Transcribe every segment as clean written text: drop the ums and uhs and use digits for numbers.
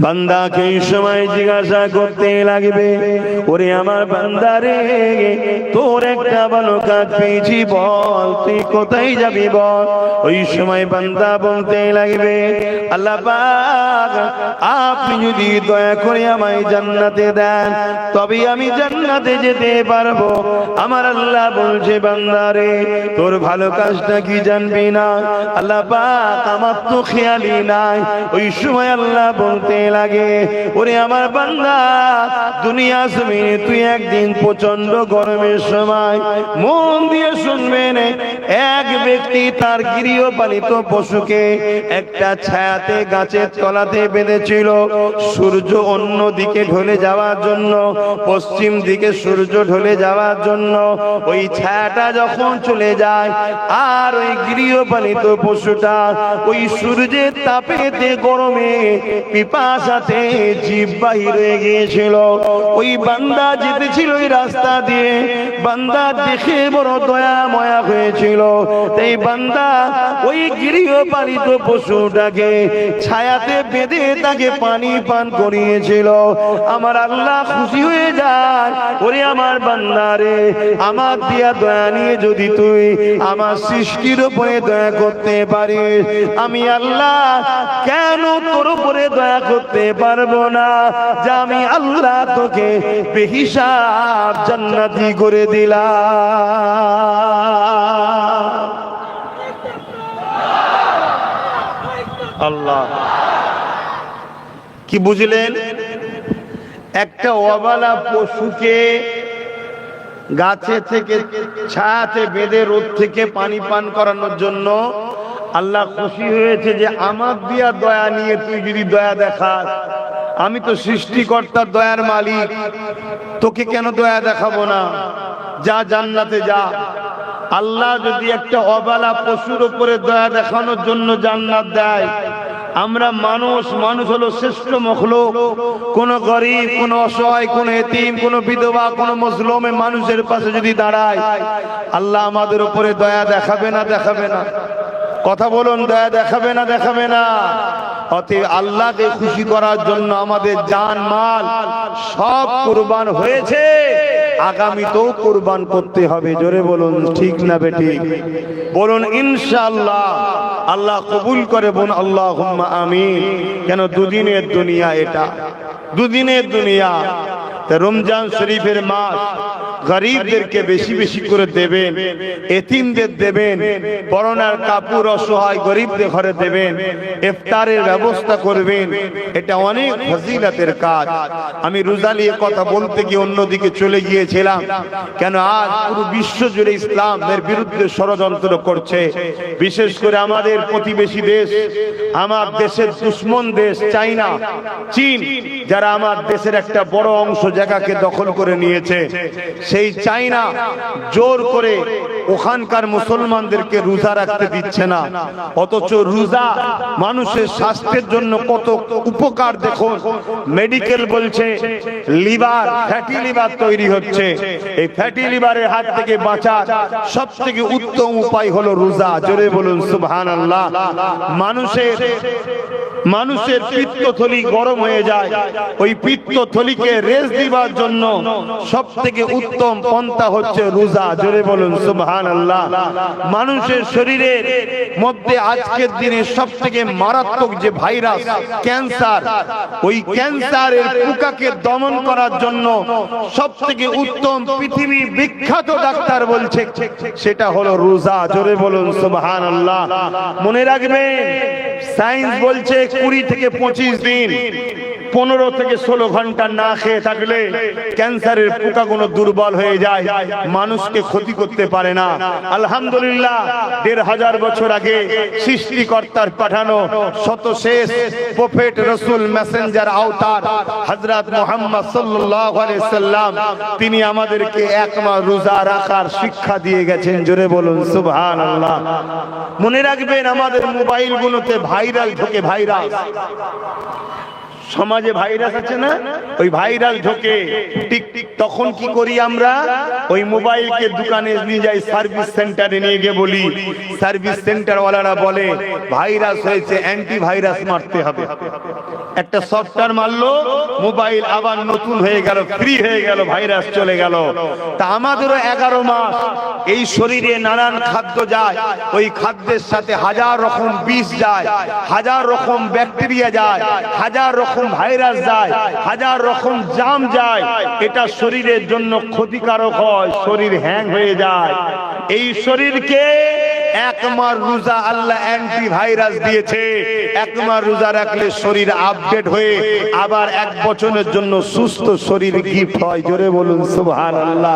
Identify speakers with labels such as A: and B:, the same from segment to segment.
A: বান্দাকে এই সময় জিজ্ঞাসা করতে লাগবে, ওরে আমার বান্দারে, তোর একটা ভালো কাজ পেয়েছি, বল তুই কোথায় যাবি বল। ওই সময় বান্দা বলতে লাগবে, আল্লাহ পাক আপনি যদি দয়া করে আমায় জান্নাতে দেন তবে আমি জান্নাতে যেতে পারবো। আমার আল্লাহ বলছে, বান্দারে তোর ভালো কাজটা কি জানবি না? আল্লাহ পাক আমার তো খেয়ালই নাই। ওই সময় আল্লাহ বলতে লাগে, ওরে আমার বান্দা, দুনিয়া জমিনে তুই একদিন প্রচন্ড গরমের সময়, মন দিয়ে শুনবেন, এক ব্যক্তি তার গৃহপালিত পশুকে একটা ছায়াতে গাছের তলাতে বেঁধেছিল সূর্য অন্য দিকে ঢলে যাওয়ার জন্য, পশ্চিম দিকে সূর্য ঢলে যাওয়ার জন্য। ওই ছায়াটা যখন চলে যায় আর ওই গৃহপালিত পশুটা ওই সূর্যের তাপেতে গরমে পিপাসাতে জীব বাহির হয়ে গিয়েছিল। ওই বান্দা যেতেছিল ওই রাস্তা দিয়ে, বান্দা দেখে বড় দয়া ময়া হয়েছিল, তাই বান্দা ওই গৃহপালিত পশুটাকে ছায়াতে বেঁধে তাকে পানি পান করিয়েছিল। আমার আল্লাহ খুশি হয়ে যায়, ওরে আমার বান্দারে, আমার দিয়া দয়া নিয়ে যদি তুই আমার সৃষ্টির উপরে দয়া করতে পারিস, আমি আল্লাহ কেন তোর উপরে দয়া করতে পারবো না? যে আমি আল্লাহ তোকে বেহিসাব জান্নাতি করে দিলাম। আল্লাহ কি বুঝলেন? একটা অবালা পশুকে গাছে থেকে ছায়াতে বেঁধে রোদ থেকে পানি পান করানোর জন্য আল্লাহ খুশি হয়েছে যে আমার দিয়া দয়া নিয়ে তুই যদি দয়া দেখাস, আমি তো সৃষ্টিকর্তার দয়ার মালিক, তোকে কেন দয়া দেখাবো না? যা জান্নাতে যা। আল্লাহ যদি একটা অবালা পশুর উপরে দয়া দেখানোর জন্য জান্নাত দেয়, আমরা মানুষ হলো শ্রেষ্ঠ মখলুক। কোন গরিব, কোন অসহায়, কোন এতিম, কোন বিধবা, কোন মজলুমে মানুষের পাশে যদি দাঁড়ায়, আল্লাহ আমাদের উপরে দয়া দেখাবে না? দেখাবে না? কথা বলুন, দয়া দেখাবে না? দেখাবে না? অতএব আল্লাহকে খুশি করার জন্য আমাদের জান মাল সব কুরবান হয়েছে, আগামীতেও কুরবান করতে হবে। জোরে বলুন ঠিক না বেঠিক? বলুন ইনশাআল্লাহ। আল্লাহ কবুল করে বলুন আল্লাহুম্মা আমিন। কেন দুদিনের দুনিয়া, এটা দুদিনের দুনিয়া। রমজান শরীফের মাস, গরিবদেরকে বেশি বেশি করে দেবেন, এতিমদের দেবেন, পরনার কাপড় অসহায় গরিবদের ঘরে দেবেন, ইফতারের ব্যবস্থা করবেন। এটা অনেক ফজিলতের কাজ। আমি রোজা নিয়ে কথা বলতে গিয়ে অন্যদিকে চলে গিয়েছিলাম। কেন আজ পুরো বিশ্ব জুড়ে ইসলামের বিরুদ্ধে ষড়যন্ত্র করছে, বিশেষ করে আমাদের প্রতিবেশী দেশ, আমার দেশের দুশ্মন দেশ চাইনা, চীন, যারা আমার দেশের একটা বড় অংশ জায়গাকে দখল করে নিয়েছে। সেই চাইনা জোর করে ওখানকার মুসলমানদেরকে রোজা রাখতে দিচ্ছে না, অথচ রোজা মানুষের স্বাস্থ্যের জন্য কত উপকার দেখুন। মেডিকেল বলছে লিভার, ফ্যাটি লিভার তৈরি হচ্ছে। এই ফ্যাটি লিভারের হাত থেকে বাঁচার সব থেকে উত্তম উপায় হলো রোজা। জোরে বলুন সুবহানাল্লাহ। মানুষের পিত্তথলি গরম হয়ে যায়, ওই পিত্তথলিকে রেস্ট দিবার জন্য সব থেকে উত্তম পন্থা হচ্ছে রোজা। জোরে বলুন সুবহানাল্লাহ। মানুষের শরীরের মধ্যে আজকের দিনে সব থেকে মারাত্মক যে ভাইরাস ক্যান্সার, ওই ক্যান্সারের পোকাকে দমন করার জন্য সব থেকে উত্তম পৃথিবী বিখ্যাত ডাক্তার বলছে সেটা হলো রোজা। জোরে বলুন সুবহানাল্লাহ। মনে রাখবেন, সায়েন্স বলছে 20 থেকে 25 দিন, 15 থেকে 16 ঘন্টা না খেয়ে থাকলে ক্যান্সারের পোকাগুলো দুর্বল হয়ে যায়, মানুষকে ক্ষতি করতে পারে না। আলহামদুলিল্লাহ, 1500 বছর আগে সৃষ্টিকর্তার পাঠানো শতশেষ প্রফেট, রসুল, মেসেঞ্জার, আওতার হযরত মুহাম্মদ সাল্লাল্লাহু আলাইহি সাল্লাম, তিনি আমাদেরকে এক মাস রোজা রাখার শিক্ষা দিয়ে গেছেন। জোরে বলুন সুবহানাল্লাহ। মনে রাখবেন, আমাদের মোবাইলগুলোতে ভাইরাল ঢোকে, ভাইরাস, সমাজে ভাইরাস আছে না, ওই ভাইরাল ঢোকে। টিকটক তখন কি করি আমরা? ওই মোবাইলকে দোকানে নিয়ে যাই, সার্ভিস সেন্টারে নিয়ে গিয়ে বলি, সার্ভিস সেন্টার ওয়ালারা বলে ভাইরাস হয়েছে, অ্যান্টিভাইরাস মারতে হবে। একটা সফটওয়্যার মারলো, মোবাইল আবার নতুন হয়ে গেল, ফ্রি হয়ে গেল, ভাইরাস চলে গেল। তা আমাদেরও 11 মাস এই শরীরে নানান খাদ্য যায়, ওই খাদ্যের সাথে হাজার রকম বিষ যায়, হাজার রকম ব্যাকটেরিয়া যায়, হাজার রকম ভাইরাস যায়, হাজার রকম জাম যায়। এটা শরীরের জন্য ক্ষতিকারক হয়, শরীর হ্যাং হয়ে যায়। এই শরীরকে 1 মাস রোজা আল্লাহ অ্যান্টিভাইরাস দিয়েছে। 1 মাস রোজা রাখলে শরীর আপডেট হয়ে আবার 1 বছরের জন্য সুস্থ শরীর গিফট হয়। জোরে বলুন সুবহানাল্লাহ,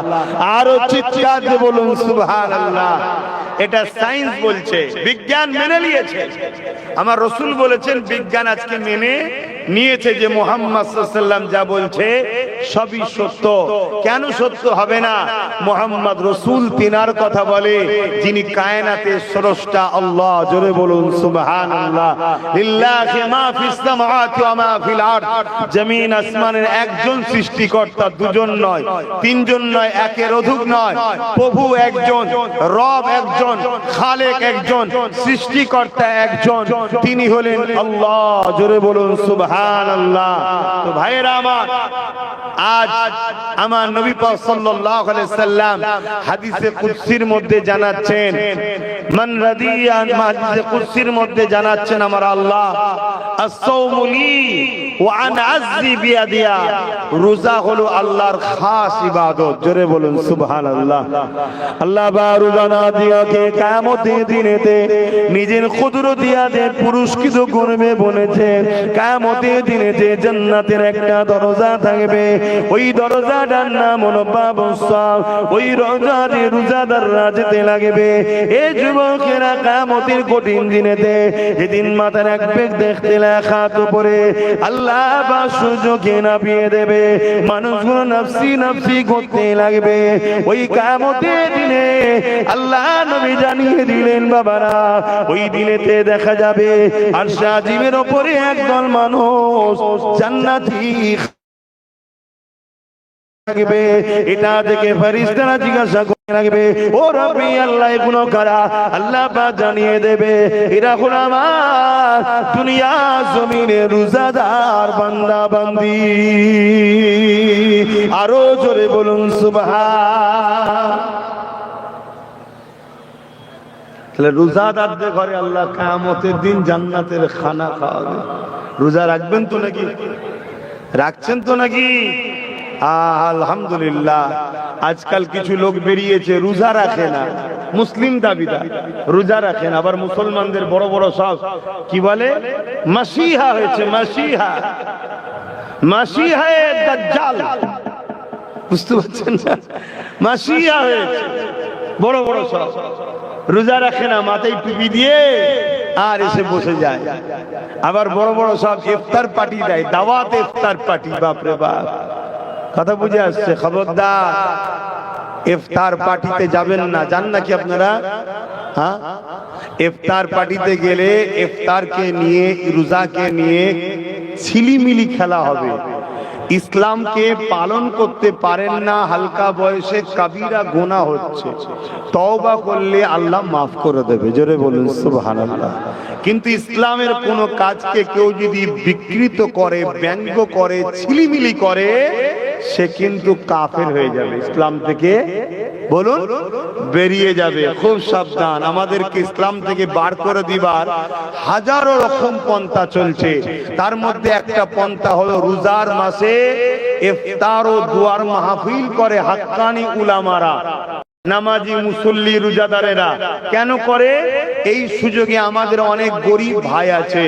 A: আরো চিৎকার দিয়ে বলুন সুবহানাল্লাহ। এটা সায়েন্স বলছে, বিজ্ঞান মেনে নিয়েছে। আমার রাসূল বলেছেন বিজ্ঞান আজকে মেনে নিয়েছে যে মুহাম্মদ সাল্লাল্লাহু আলাইহি ওয়াসাল্লাম যা বলছে সবই সত্য। কেন সত্য হবে না? মুহাম্মদ রাসূল তিনার কথা বলে যিনি কায়নাতের স্রষ্টা আল্লাহ। জোরে বলুন সুবহানাল্লাহ। লিল্লাহি মা ফিস সামাওয়াতি ওয়া মা ফিল আরদ। জমিন আসমানের একজন সৃষ্টিকর্তা, দুজন নয়, তিনজন নয়, একের অধিক নয়। প্রভু একজন, রব একজন, খালেক একজন, সৃষ্টিকর্তা একজন, তিনি হলেন আল্লাহ। জোরে বলুন সুবহানাল্লাহ। তো ভাইরা আমার, আজ আমার নবী পাক সাল্লাল্লাহু আলাইহি সাল্লাম হাদিসে কুদসির মধ্যে জানাচ্ছেন, মান রাদিয়া, হাদিসে কুদসির মধ্যে জানাচ্ছেন আমার আল্লাহ, আস-সাওমু লি ওয়া আনা আযজি বিয়াদিয়া। রোজা হলো আল্লাহর খাস ইবাদত। জোরে বলুন সুবহানাল্লাহ। আল্লাহ বা রোজা না দিয়াকে কিয়ামতের দিনেতে নিজের কুদরত দিয়াতে পুরস্কৃত করবে বলেছেন। কিয়ামতের দিনেতে জান্নাতের একটা দরজা থাকবে, ওই দরজাটার নাম হলো বাবুস সাম। ওই দরজা দিয়ে রোজাদাররা যেতে লাগবে। এই যুবকেরা কিয়ামতের কঠিন দিনেতে, যেদিন মাথার এক বেগ দেখতে লেখা তো পড়ে আল্লাহ বা সুযোগে নাপিয়ে দেবে, মানুষগুলো নাফসি নাফসি করতে লাগবে। ওই কিয়ামতের দিনে আল্লাহ নবী জানিয়ে দিলেন বাবারা, ওই দিনেতে দেখা যাবে আরশে আজিমের উপরে একদল মানুষ জান্নাতি লাগবে। এটা দেখে ফেরেশতারা জিজ্ঞাসা করতে লাগবে, ও রব্বি আল্লাহ এগুলো কারা? আল্লাহ পাক জানিয়ে দেবে, এরা হলো আমার দুনিয়া জমিনে রোজাদার বান্দা বান্দি। আরো জোরে বলুন সুবহান। তাহলে রোজাদারদের ঘরে আল্লাহ কিয়ামতের দিন জান্নাতের খানা খাওয়াবে। রোজা রাখবেন তো নাকি? রাখছেন তো নাকি? আলহামদুলিল্লাহ। আজকাল কিছু লোক বেরিয়েছে রোজা রাখে না, মুসলিম দাবিদার, রোজা রাখেন। আবার মুসলমানদের বড় বড় সব কি বলে, মাসিহা হয়েছে, মাসিহা, মাসিহায়ে দাজ্জাল। বুঝতে পারছেন না? মাসিহা হয়েছে, বড় বড় সব রোজা রাখে না, মাথায় টুপি দিয়ে আর এসে বসে যায়। আবার বড় বড় সব ইফতার পার্টি দেয়, দাওয়াত ইফতার পার্টি। বাপরে বাপ, কথা বুঝে আসছে? খবরদার, ইফতার পার্টিতে যাবেন না। জান নাকি আপনারা? হ্যাঁ, ইফতার পার্টিতে গেলে ইফতারকে নিয়ে, রোজাকে নিয়ে ছিলিমিলি খেলা হবে। ইসলামকে পালন করতে পারেন না, হালকা বয়সে কবিরা গুনাহ হচ্ছে, তওবা করলে আল্লাহ মাফ করে দেবে। জোরে বলুন সুবহানাল্লাহ। কিন্তু ইসলামের কোন কাজকে কেউ যদি বিকৃত করে, ব্যঙ্গ করে, ছিলিমিলি করে, সে কিন্তু কাফের হয়ে যাবে, ইসলাম থেকে বলুন বেরিয়ে যাবে। খুব সাবধান, আমাদেরকে ইসলাম থেকে বার করে দিবার হাজারো রকম পন্থা চলছে। তার মধ্যে একটা পন্থা হলো রোজার মাসে ইফতার ও দুয়ার মাহফিল করে হাক্কানি উলামারা, নামাজি মুসল্লি রোজাদারেরা। কেন করে? এই সুযোগে আমাদের অনেক গরিব ভাই আছে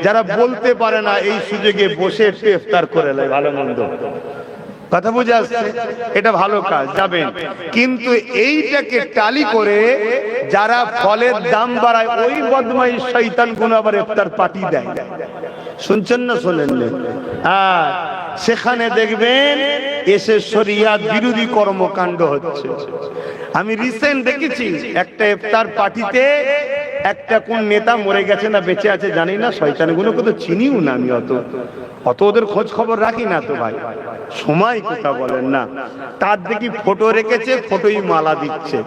A: যারা বলতে পারে না, এই সুযোগে বসে একটু ইফতার করে নেয়, ভালো মন্দ। কথা বুঝে আসছে? এটা ভালো কাজ, যাবেন। কিন্তু এইটাকে টালি করে যারা ফলের দাম বাড়ায়, ওই বদমাইশ শয়তান গুলো আবার ইফতার পার্টি দেয়। শুনছেন না শোনেন না? আর সেখানে দেখবেন এসে শরিয়াত বিরোধী কর্মকাণ্ড হচ্ছে। আমি রিসেন্ট দেখেছি একটা ইফতার পার্টিতে একটা কোন নেতা মরে গেছে না বেঁচে আছে জানি না, শয়তানগুলোকে তো চিনিও না আমি, অত ওদের খোঁজ খবর রাখি না তো ভাই, সময় কথা বলেন না। তার দেখি ফটো রেখেছে, ফটোই মালা দিচ্ছে।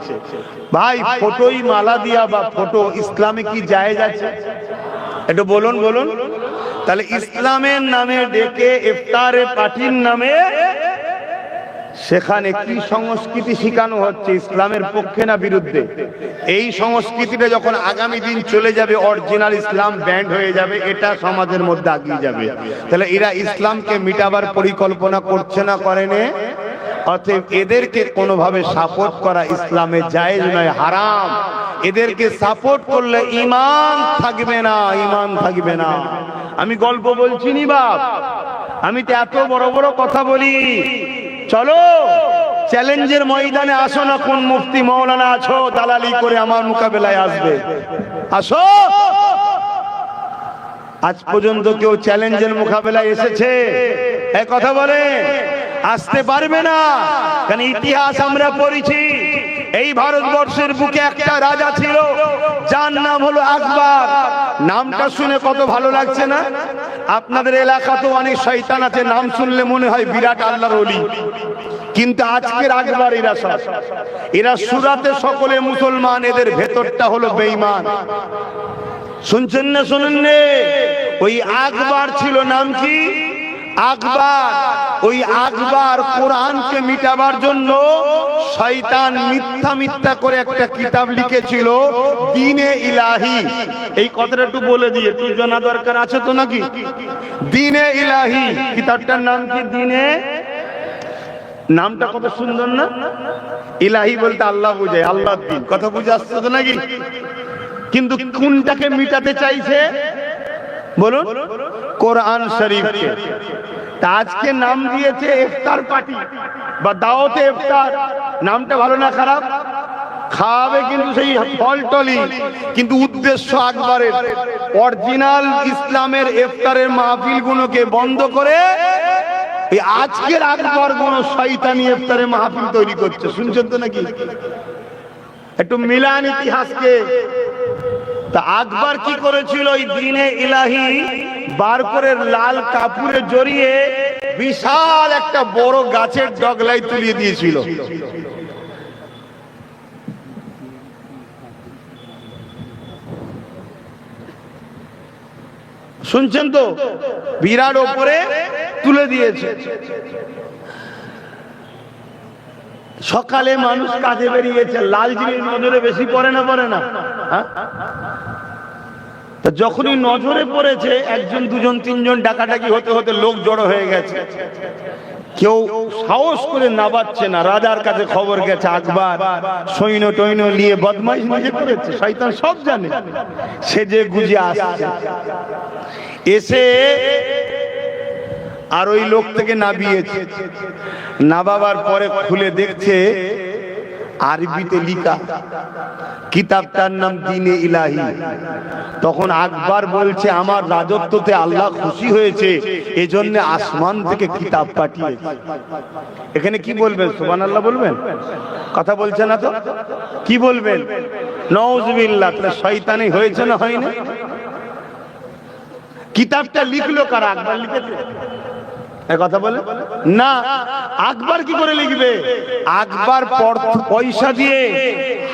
A: ভাই ফটোই মালা দিয়া বা ফটো ইসলামে কি জায়েজ আছে? একটু বলুন বলুন। তাহলে ইসলামের নামে ডেকে ইফতারে পার্টির নামে সেখানে কি সংস্কৃতি শিখানো হচ্ছে, ইসলামের পক্ষে না বিরুদ্ধে? এই সংস্কৃতিটা যখন আগামী দিন চলে যাবে, অরিজিনাল ইসলাম ব্যান্ড হয়ে যাবে, এটা সমাজের মধ্যে আগিয়ে যাবে। তাহলে এরা ইসলামকে মিটাবার পরিকল্পনা করছে না, করেনি? অতএব এদেরকে কোনোভাবে সাপোর্ট করা ইসলামে জায়েজ নয়, হারাম। এদেরকে সাপোর্ট করলে ঈমান থাকবে না, ঈমান থাকবে না। আমি গল্প বলছি নি বাপ, আমি তো এত বড় বড় কথা বলি। চলো চ্যালেঞ্জের ময়দানে আসো না, কোন মুফতি মৌলানা আছো দালালি করে আমার মোকাবেলায় আসবে, আসো। আজ পর্যন্ত কেউ চ্যালেঞ্জের মোকাবেলায় এসেছে? এক কথা বলে আসতে পারবে না, কারণ ইতিহাস আমরা পড়েছি। এই ভারতবর্ষের বুকে একটা রাজা ছিল, যার নাম হলো আকবর। নামটা শুনে কত ভালো লাগছে না? আপনাদের এলাকাতেও অনেক শয়তান আছে, নাম শুনলে মনে হয় বিরাট আল্লাহর ওলি, কিন্তু আজকের আকবর এরা সব, এরা সুরাতে সকলে মুসলমান, এদের ভেতরটা হলো বেঈমান। শুনছেন না শুনেন না? ওই আকবর ছিল, নাম কি? আকবর। ওই আকবর কোরআনকে মিটাবার জন্য শয়তান মিথ্যা মিথ্যা করে একটা কিতাব লিখেছিল, দ্বীনে ইলাহি। এই কথাটা একটু বলে দিয়ে, তুই জানা দরকার আছে তো নাকি? দ্বীনে ইলাহি, কিতাবটার নাম কি? দ্বীনে। নামটা কত সুন্দর না? ইলাহি বলতে আল্লাহ বুঝায়, আল্লাহর দ্বীন, কথা বুঝে আসছে তো নাকি? কিন্তু কোনটাকে মিটাতে চাইছে বলুন? কোরআন শরীফকে। আজকে নাম দিয়েছে ইফতার পার্টি বা দাওয়াতে ইফতার। নামটা ভালো না খারাপ? খাওয়াবে কিন্তু সেই ফলটলি, কিন্তু উদ্দেশ্য আকবরের। অরিজিনাল ইসলামের ইফতারের মাহফিলগুলোকে বন্ধ করে এই আজকের আকবর কোন শয়তানি ইফতারের মাহফিল তৈরি করছে। শুনছেন তো নাকি? একটু মিলান ইতিহাসকে। তা আকবর কি করেছিল? ওই দ্বীনে ইলাহি বার করে লাল কাপড়ে জড়িয়ে বিশাল একটা বড় গাছের ডগলায় তুলিয়ে দিয়েছিল। শুনছেন তো? বিরাট ওপরে তুলে দিয়েছে। সকালে মানুষ কাজে বেরিয়েছে, লাল জিনিস নজরে বেশি পড়ে না, পড়ে না? যখনই নজরে পড়েছে, একজন দুজন তিনজন ডাকাডাকি হতে হতে লোক জড়ো হয়ে গেছে। কেউ সাহস করে নাবাচ্ছে না। রাজার কাছে খবর গেছে আকবর সৈন্য টৈন্য নিয়ে বদমাইশ নিজে করেছে। শয়তান সব জানে, সেজে গুজে আসছে। এসে আর ওই লোক থেকে নাবিয়েছে। নাবাবার পরে খুলে দেখছে আরবিতে লিখা, কিতাবটার নাম দ্বীনে ইলাহি। তখন আকবর বলছে, আমার রাজত্বতে আল্লাহ খুশি হয়েছে, এজন্য আসমান থেকে কিতাব পাঠিয়েছে। এখানে কি বলবেন? সুবহানাল্লাহ বলবেন? কথা বলছে না তো? কি বলবেন? নাউযুবিল্লাহ। শয়তানি হয়েছে না হয়নি? কিতাবটা লিখলো কারা? আকবর লিখেছে? কথা বলে না। আকবর কি করে লিখবে? আকবর পয়সা দিয়ে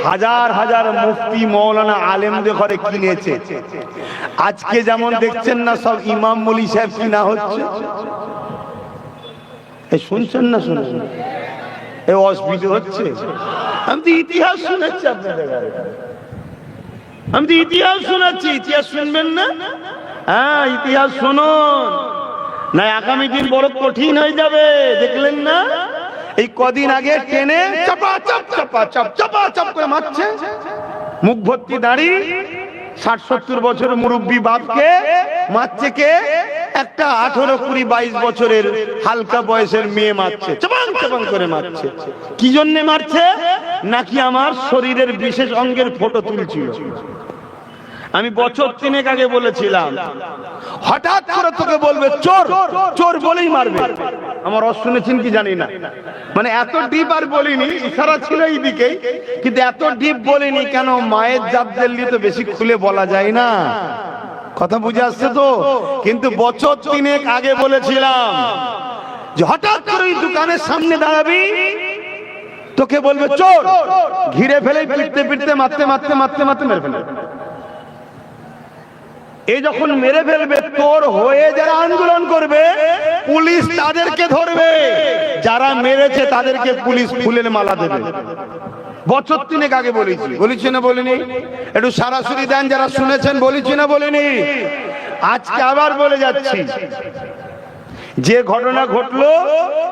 A: হাজার হাজার মুফতি মৌলানা আলেমদের ঘরে কিনেছে। আজকে যেমন দেখছেন না সব ইমাম মৌলী সাহেব কিনা হচ্ছে। শুনছেন না? শুনছেন? এই অসুবিধা হচ্ছে। আমি তো ইতিহাস শোনাচ্ছি আপনাদের, আমি তো ইতিহাস শোনাচ্ছি। ইতিহাস শুনবেন না? হ্যাঁ, ইতিহাস শুনুন, না আগামী দিন বড় কঠিন হয়ে যাবে। দেখলেন না এই কদিন আগে ট্রেনে চাপা চাপ চাপা চাপ চাপা চাপ করে মারছে, মুখ ভর্তি দাড়ি, ৬০-৭০ বছরের মুরব্বী বাপকে মারছে কে? একটা ১৮-২০-২২ বছরের হালকা বয়সের মেয়ে মারছে, চাপাং চাপাং করে মারছে। কি জন্য মারছে? নাকি আমার শরীরের বিশেষ অঙ্গের ফটো তুলছিল। আমি বছর ৩ আগে বলেছিলাম, হঠাৎ করে তোকে বলবে চোর, চোর বলেই মারবে। আমার রস শুনেছেন কি জানি না, মানে এত ডিপ আর বলিনি, ইশারা ছিল এই দিকেই, কিন্তু এত ডিপ বলিনি কেন, মায়ের জাত দিল্লি তো বেশি খুলে বলা যায় না, কথা বুঝে আসছে তো। কিন্তু বছর 3 আগে বলেছিলাম যে হঠাৎ করে ওই দোকানের সামনে দাঁড়াবি, তোকে বলবে চোর, ঘিরে ফেলে পিটতে পিটতে মারতে মারতে মারতে মারতে মেরে ফেলে। এই যখন মেরে ফেলবে, তোর হয়ে যারা আন্দোলন করবে পুলিশ তাদেরকে ধরবে, যারা মেরেছে তাদেরকে পুলিশ ফুলের মালা দেবে। বছর 3 আগে বলেছি না বলিনি? একটু সরাসরি দেন যারা শুনেছেন, বলেছি না বলিনি? আজকে আবার বলে যাচ্ছি, যে ঘটনা ঘটলো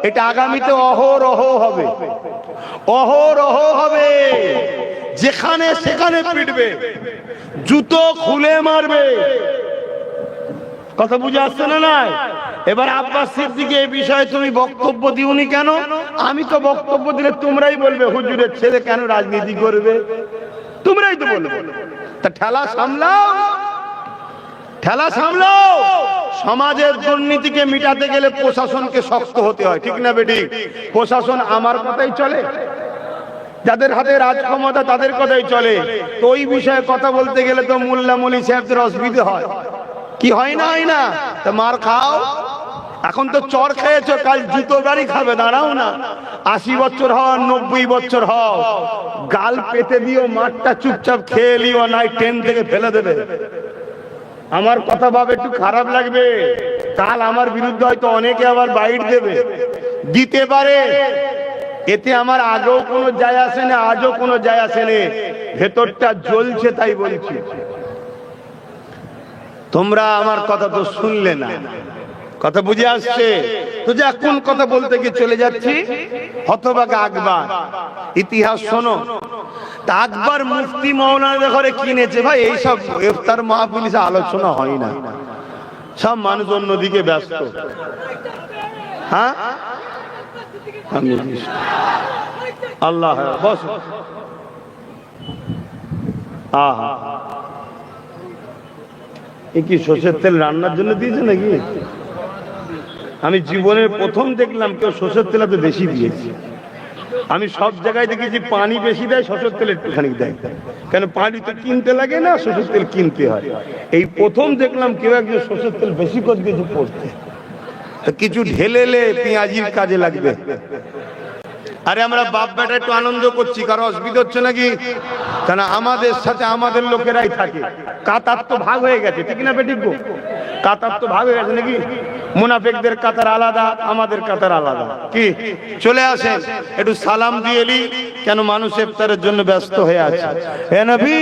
A: এটা আগামীতে অহরহ হবে, অহরহ হবে। যেখানে সেখানে পিটবে, জুতো খুলে মারবে, কথা বুঝে আসছে না? নাই এবার আব্বাস সিদ্দিকী এই বিষয়ে তুমি বক্তব্য দিওনি কেন? আমি তো বক্তব্য দিলে তোমরাই বলবে হুজুরের ছেলে কেন রাজনীতি করবে, তোমরাই তো বলবে। তা ঠেলা সামলাও, ঠেলা সামলাও। সমাজের দুর্নীতিকে মিটাতে গেলে প্রশাসনকে শক্ত হতে হয়, ঠিক না বেটি? প্রশাসন আমার কথাই চলে, যাদের হাতে রাজ ক্ষমতা তাদের কথাই চলে। তো ওই বিষয়ে কথা বলতে গেলে তো মোল্লা মলি সাহেবদের অসুবিধা হয়, কি হয় না? হয় না? তা মার খাও। এখন তো চর খেয়েছো, কাল জুতো বাড়ি খাবে, দাঁড়াও না। 80 বছর হও, 90 বছর হও, গাল পেতে দিও, মাঠটা চুপচাপ খেয়ে লিও, নাই ট্রেন থেকে ফেলে দেবে। আমার কথা ভাবে একটু খারাপ লাগবে, কাল আমার বিরুদ্ধে হয়তো অনেকে আবার বাইট দেবে, দিতে পারে। এতে আমার আগেও কোনো যায় আসে না, আজও কোনো যায় আসে না, ভেতরটা জ্বলছে তাই বলছি। তোমরা আমার কথা তো শুনলে না, কথা বুঝে আসছে তো? যে কোন কথা বলতে গিয়ে চলে যাচ্ছি, হতভাগা আকবর ইতিহাস শোনো। তা আকবর মুফতি মৌলানাদের ঘরে কিনেছে। ভাই এইসব ইফতার মাহফিল আলোচনা হয় না, সব মানুষ অন্যদিকে ব্যস্ত। হ্যাঁ আল্লাহ বস। আহা, এ কি সরষের তেল রান্নার জন্য দিয়েছে নাকি? আমি জীবনের প্রথম দেখলাম কেউ সরষের তেল এত বেশি দিয়েছে। আমি সব জায়গায় দেখেছি পানি বেশি দেয়, সরষের তেল একটুখানি দেয়, কেন পানি তো কিনতে লাগে না, সরষের তেল কিনতে হয়। এই প্রথম দেখলাম কেউ একজন সরষের তেল বেশি করে দিয়েছে পড়তে। কিছু ঢেলেলে পেঁয়াজির কাজে লাগবে। আরে আমরা বাপ বেটা একটু আনন্দ করছি, কারো অসুবিধা হচ্ছে নাকি? কেন আমাদের সাথে আমাদের লোকেরাই থাকে। কাতার তো ভাগ হয়ে গেছে, ঠিক না বেটি গো? কাতার তো ভাগ হয়ে গেছে নাকি? মুনাফিকদের কাতার আলাদা, আমাদের কাতার আলাদা। কি চলে আসেন, একটু সালাম দিয়ে এলি, কেন মানুষ ইফতারের জন্য ব্যস্ত হয়ে আছে। হে নবী